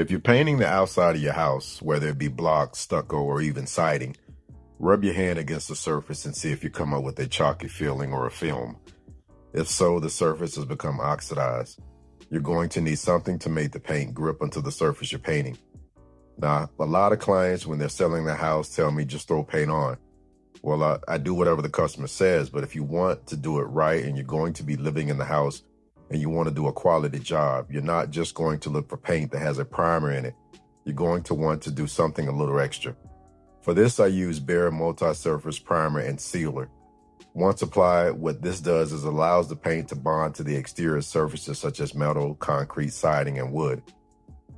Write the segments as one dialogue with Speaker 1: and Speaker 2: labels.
Speaker 1: If you're painting the outside of your house, whether it be block, stucco, or even siding, rub your hand against the surface and see if you come up with a chalky feeling or a film. If so, the surface has become oxidized. You're going to need something to make the paint grip onto the surface you're painting. Now, a lot of clients, when they're selling the house, tell me just throw paint on. Well, I do whatever the customer says, but if you want to do it right and you're going to be living in the house and you want to do a quality job, you're not just going to look for paint that has a primer in it. You're going to want to do something a little extra. For this, I use Bare Multi-Surface Primer and Sealer. Once applied, what this does is allows the paint to bond to the exterior surfaces such as metal, concrete, siding, and wood.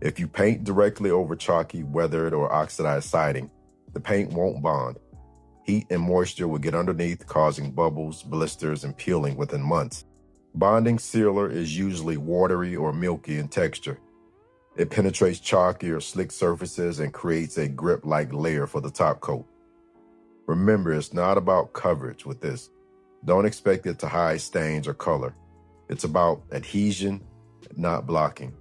Speaker 1: If you paint directly over chalky, weathered, or oxidized siding, the paint won't bond. Heat and moisture will get underneath, causing bubbles, blisters, and peeling within months. Bonding sealer is usually watery or milky in texture. It penetrates chalky or slick surfaces and creates a grip-like layer for the top coat. Remember, it's not about coverage with this. Don't expect it to hide stains or color. It's about adhesion, not blocking.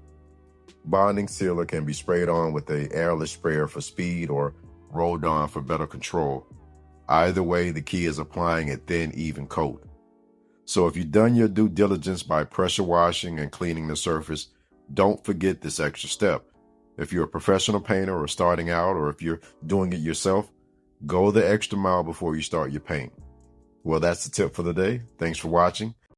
Speaker 1: Bonding sealer can be sprayed on with an airless sprayer for speed or rolled on for better control. Either way, the key is applying a thin, even coat. So if you've done your due diligence by pressure washing and cleaning the surface, don't forget this extra step. If you're a professional painter or starting out, or if you're doing it yourself, go the extra mile before you start your paint. Well, that's the tip for the day. Thanks for watching.